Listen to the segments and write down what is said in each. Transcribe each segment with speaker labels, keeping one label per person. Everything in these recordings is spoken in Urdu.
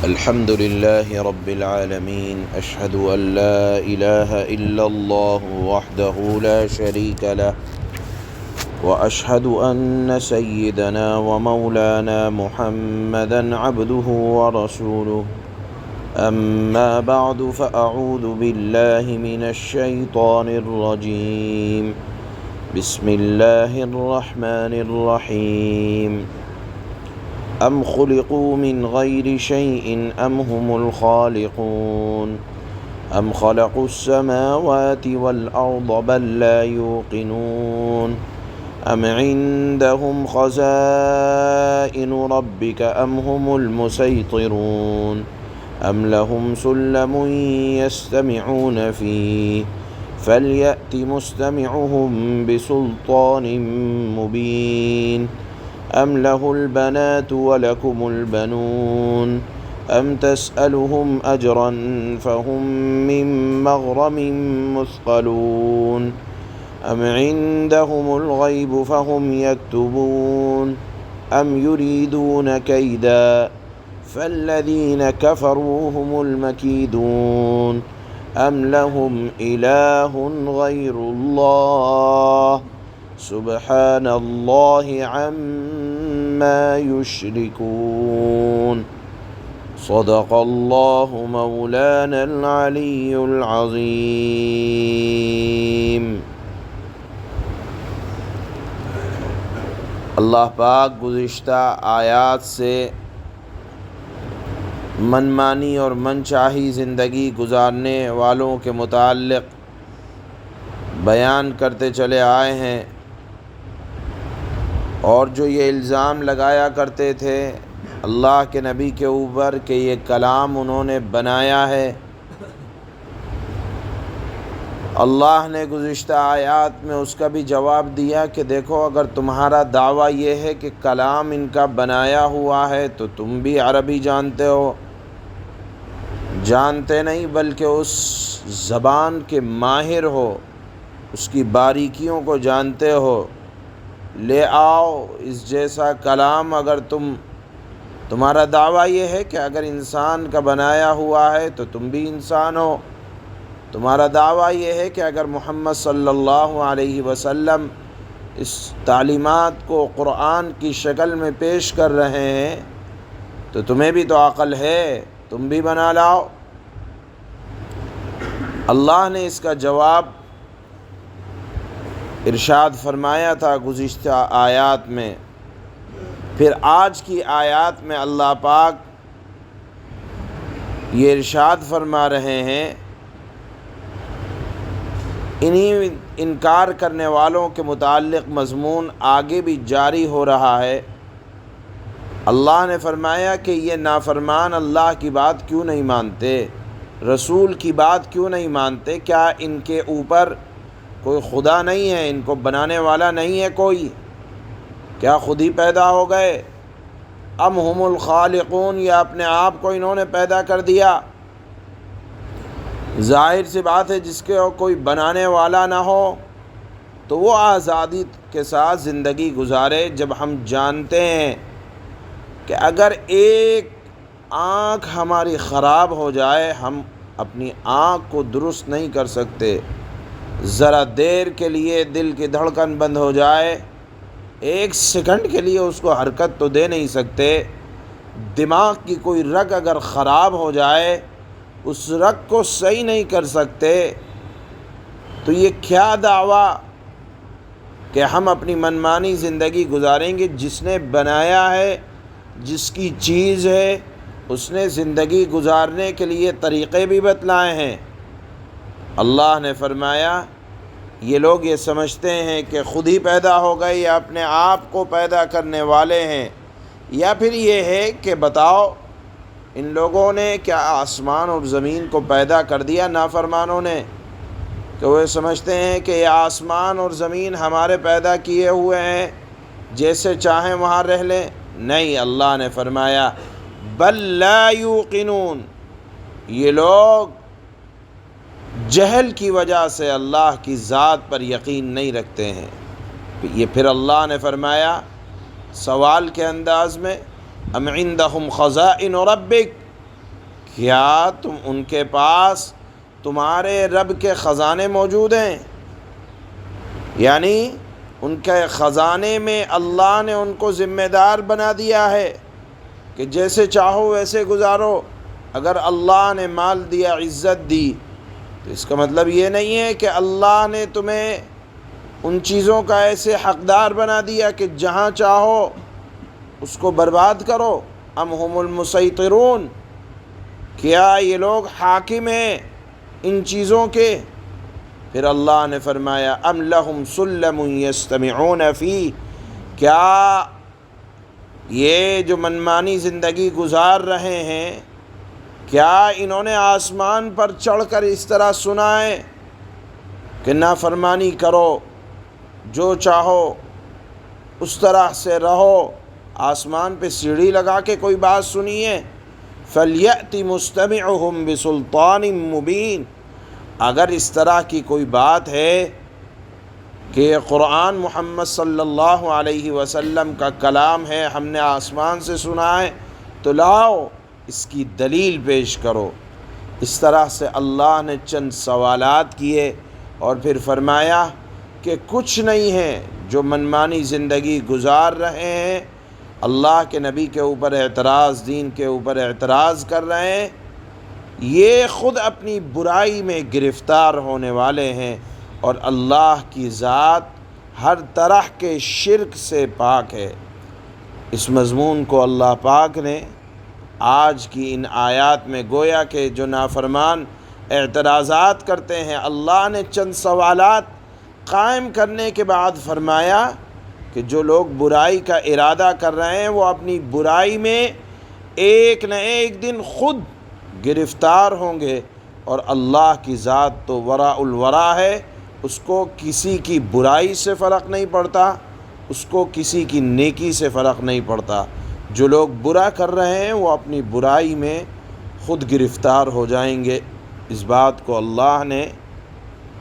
Speaker 1: الحمد لله رب العالمين، أشهد أن لا إله إلا الله وحده لا شريك له، وأشهد أن سيدنا ومولانا محمدا عبده ورسوله. أما بعد، فأعوذ بالله من الشيطان الرجيم. بسم الله الرحمن الرحيم. أم خلقوا من غير شيء أم هم الخالقون أم خلقوا السماوات والأرض بل لا يوقنون أم عندهم خزائن ربك أم هم المسيطرون أم لهم سلم يستمعون فيه فليأت مستمعهم بسلطان مبين أم له البنات ولكم البنون أم تسألهم أجرا فهم من مغرم مثقلون أم عندهم الغيب فهم يكتبون أم يريدون كيدا فالذين كفروا هم المكيدون أم لهم إله غير الله سبحان الله عما يشركون. صدق الله مولانا العلي العظيم. اللہ پاک گزشتہ آیات سے منمانی اور من چاہی زندگی گزارنے والوں کے متعلق بیان کرتے چلے آئے ہیں، اور جو یہ الزام لگایا کرتے تھے اللہ کے نبی کے اوپر کہ یہ کلام انہوں نے بنایا ہے، اللہ نے گزشتہ آیات میں اس کا بھی جواب دیا کہ دیکھو، اگر تمہارا دعویٰ یہ ہے کہ کلام ان کا بنایا ہوا ہے تو تم بھی عربی جانتے ہو، جانتے نہیں بلکہ اس زبان کے ماہر ہو، اس کی باریکیوں کو جانتے ہو، لے آؤ اس جیسا کلام۔ اگر تمہارا دعویٰ یہ ہے کہ اگر انسان کا بنایا ہوا ہے تو تم بھی انسان ہو، تمہارا دعویٰ یہ ہے کہ اگر محمد صلی اللہ علیہ وسلم اس تعلیمات کو قرآن کی شکل میں پیش کر رہے ہیں تو تمہیں بھی تو عقل ہے، تم بھی بنا لاؤ۔ اللہ نے اس کا جواب ارشاد فرمایا تھا گزشتہ آیات میں، پھر آج کی آیات میں اللہ پاک یہ ارشاد فرما رہے ہیں، انہی انکار کرنے والوں کے متعلق مضمون آگے بھی جاری ہو رہا ہے۔ اللہ نے فرمایا کہ یہ نافرمان اللہ کی بات کیوں نہیں مانتے، رسول کی بات کیوں نہیں مانتے؟ کیا ان کے اوپر کوئی خدا نہیں ہے؟ ان کو بنانے والا نہیں ہے کوئی؟ کیا خود ہی پیدا ہو گئے؟ ام ہم الخالقون، یا اپنے آپ کو انہوں نے پیدا کر دیا؟ ظاہر سی بات ہے، جس کے کوئی بنانے والا نہ ہو تو وہ آزادی کے ساتھ زندگی گزارے۔ جب ہم جانتے ہیں کہ اگر ایک آنکھ ہماری خراب ہو جائے، ہم اپنی آنکھ کو درست نہیں کر سکتے، ذرا دیر کے لیے دل کی دھڑکن بند ہو جائے، ایک سیکنڈ کے لیے اس کو حرکت تو دے نہیں سکتے، دماغ کی کوئی رگ اگر خراب ہو جائے اس رگ کو صحیح نہیں کر سکتے، تو یہ کیا دعویٰ کہ ہم اپنی منمانی زندگی گزاریں گے؟ جس نے بنایا ہے، جس کی چیز ہے، اس نے زندگی گزارنے کے لیے طریقے بھی بتلائے ہیں۔ اللہ نے فرمایا یہ لوگ یہ سمجھتے ہیں کہ خود ہی پیدا ہو گئے یا اپنے آپ کو پیدا کرنے والے ہیں، یا پھر یہ ہے کہ بتاؤ ان لوگوں نے کیا آسمان اور زمین کو پیدا کر دیا نافرمانوں نے، کہ وہ سمجھتے ہیں کہ یہ آسمان اور زمین ہمارے پیدا کیے ہوئے ہیں، جیسے چاہیں وہاں رہ لیں؟ نہیں، اللہ نے فرمایا بل لا یوقنون، یہ لوگ جہل کی وجہ سے اللہ کی ذات پر یقین نہیں رکھتے ہیں۔ یہ پھر اللہ نے فرمایا سوال کے انداز میں ام عندہم خزائن ربک، کیا ان کے پاس تمہارے رب کے خزانے موجود ہیں؟ یعنی ان کے خزانے میں اللہ نے ان کو ذمہ دار بنا دیا ہے کہ جیسے چاہو ویسے گزارو۔ اگر اللہ نے مال دیا، عزت دی، تو اس کا مطلب یہ نہیں ہے کہ اللہ نے تمہیں ان چیزوں کا ایسے حقدار بنا دیا کہ جہاں چاہو اس کو برباد کرو۔ ام ہم المسیطرون، کیا یہ لوگ حاکم ہیں ان چیزوں کے؟ پھر اللہ نے فرمایا ام لہم سلم یستمعون فیہ، کیا یہ جو منمانی زندگی گزار رہے ہیں، کیا انہوں نے آسمان پر چڑھ کر اس طرح سنا ہے کہ نافرمانی کرو، جو چاہو اس طرح سے رہو؟ آسمان پہ سیڑھی لگا کے کوئی بات سنی ہے؟ فَلْيَأْتِ مُسْتَمِعُهُمْ بِسُلْطَانٍ مُبِينٍ، اگر اس طرح کی کوئی بات ہے کہ یہ قرآن محمد صلی اللہ علیہ وسلم کا کلام ہے، ہم نے آسمان سے سنا ہے، تو لاؤ اس کی دلیل پیش کرو۔ اس طرح سے اللہ نے چند سوالات کیے اور پھر فرمایا کہ کچھ نہیں ہے جو منمانی زندگی گزار رہے ہیں، اللہ کے نبی کے اوپر اعتراض، دین کے اوپر اعتراض کر رہے ہیں، یہ خود اپنی برائی میں گرفتار ہونے والے ہیں، اور اللہ کی ذات ہر طرح کے شرک سے پاک ہے۔ اس مضمون کو اللہ پاک نے آج کی ان آیات میں گویا کہ جو نافرمان اعتراضات کرتے ہیں، اللہ نے چند سوالات قائم کرنے کے بعد فرمایا کہ جو لوگ برائی کا ارادہ کر رہے ہیں وہ اپنی برائی میں ایک نہ ایک دن خود گرفتار ہوں گے، اور اللہ کی ذات تو وراء الورا ہے، اس کو کسی کی برائی سے فرق نہیں پڑتا، اس کو کسی کی نیکی سے فرق نہیں پڑتا۔ جو لوگ برا کر رہے ہیں وہ اپنی برائی میں خود گرفتار ہو جائیں گے۔ اس بات کو اللہ نے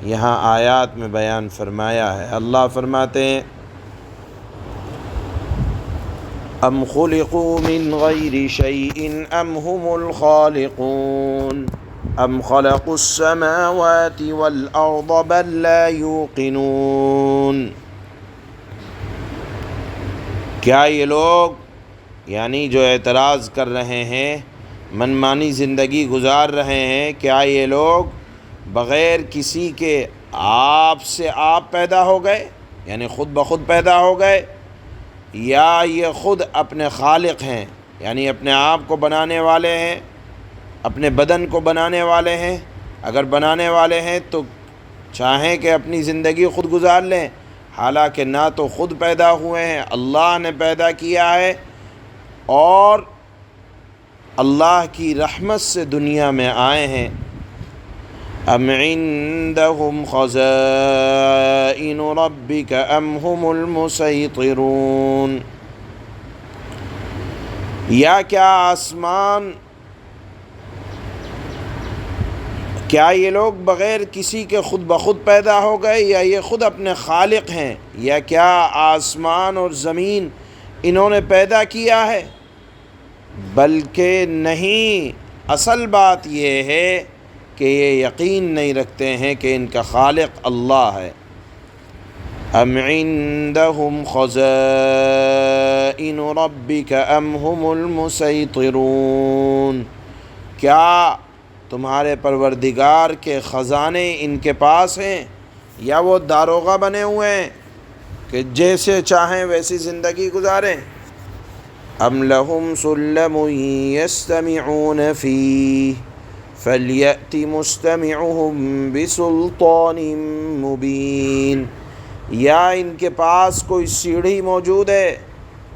Speaker 1: یہاں آیات میں بیان فرمایا ہے۔ اللہ فرماتے ہیں ام خلقوا من غیر شیء ام هم الخالقون ام خلقوا السماوات والارض بل لا یوقنون، کیا یہ لوگ یعنی جو اعتراض کر رہے ہیں، منمانی زندگی گزار رہے ہیں، کیا یہ لوگ بغیر کسی کے آپ سے آپ پیدا ہو گئے، یعنی خود بخود پیدا ہو گئے، یا یہ خود اپنے خالق ہیں، یعنی اپنے آپ کو بنانے والے ہیں، اپنے بدن کو بنانے والے ہیں؟ اگر بنانے والے ہیں تو چاہیں کہ اپنی زندگی خود گزار لیں، حالانکہ نہ تو خود پیدا ہوئے ہیں، اللہ نے پیدا کیا ہے، اور اللہ کی رحمت سے دنیا میں آئے ہیں۔ ام عندهم خزائن ربک ام هم المسیطرون، یا کیا آسمان، کیا یہ لوگ بغیر کسی کے خود بخود پیدا ہو گئے، یا یہ خود اپنے خالق ہیں، یا کیا آسمان اور زمین انہوں نے پیدا کیا ہے؟ بلکہ نہیں، اصل بات یہ ہے کہ یہ یقین نہیں رکھتے ہیں کہ ان کا خالق اللہ ہے۔ ام عندهم خزائن ربک ام هم المسیطرون، کیا تمہارے پروردگار کے خزانے ان کے پاس ہیں، یا وہ داروغہ بنے ہوئے ہیں کہ جیسے چاہیں ویسی زندگی گزاریں؟ ام لہم سلم یستمعون فیہ فلیأت مستمعہم بسلطان مبین، یا ان کے پاس کوئی سیڑھی موجود ہے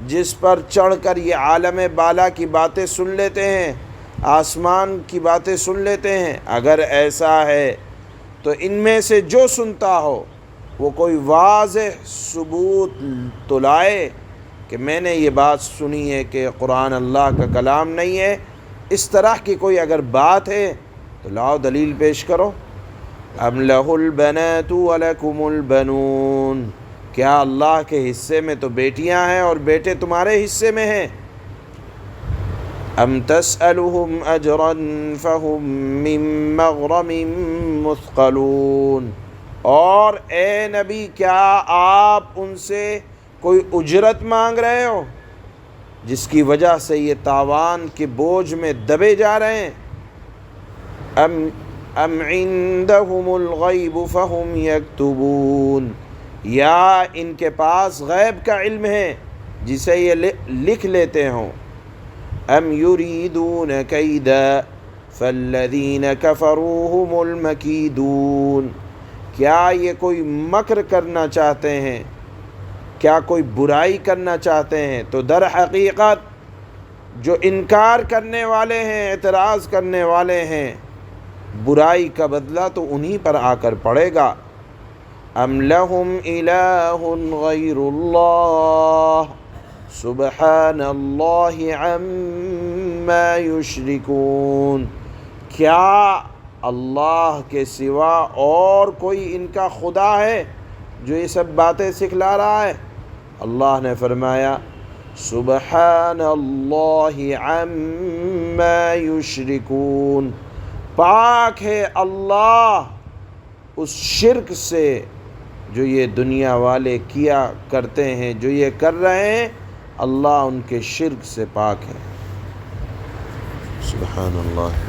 Speaker 1: جس پر چڑھ کر یہ عالم بالا کی باتیں سن لیتے ہیں، آسمان کی باتیں سن لیتے ہیں؟ اگر ایسا ہے تو ان میں سے جو سنتا ہو وہ کوئی واضح ثبوت تو لائے کہ میں نے یہ بات سنی ہے کہ قرآن اللہ کا کلام نہیں ہے۔ اس طرح کی کوئی اگر بات ہے تو لاؤ دلیل پیش کرو۔ ام لہ البنات ولکم البنون، کیا اللہ کے حصے میں تو بیٹیاں ہیں اور بیٹے تمہارے حصے میں ہیں؟ ام تسألهم اجرا فهم من مغرم مثقلون، اور اے نبی کیا آپ ان سے کوئی اجرت مانگ رہے ہو جس کی وجہ سے یہ تاوان کے بوجھ میں دبے جا رہے ہیں؟ ام عندهم الغیب فهم یکتبون، یا ان کے پاس غیب کا علم ہے جسے یہ لکھ لیتے ہوں؟ ام یریدون کیدا فالذین کفروا هم المکیدون، کیا یہ کوئی مکر کرنا چاہتے ہیں، کیا کوئی برائی کرنا چاہتے ہیں؟ تو در حقیقت جو انکار کرنے والے ہیں، اعتراض کرنے والے ہیں، برائی کا بدلہ تو انہی پر آ کر پڑے گا۔ ام لہم الہ غیر اللہ سبحان اللہ عما یشرکون، کیا اللہ کے سوا اور کوئی ان کا خدا ہے جو یہ سب باتیں سکھلا رہا ہے؟ اللہ نے فرمایا سبحان اللہ عما یشرکون، پاک ہے اللہ اس شرک سے جو یہ دنیا والے کیا کرتے ہیں، جو یہ کر رہے ہیں، اللہ ان کے شرک سے پاک ہے۔ سبحان اللہ۔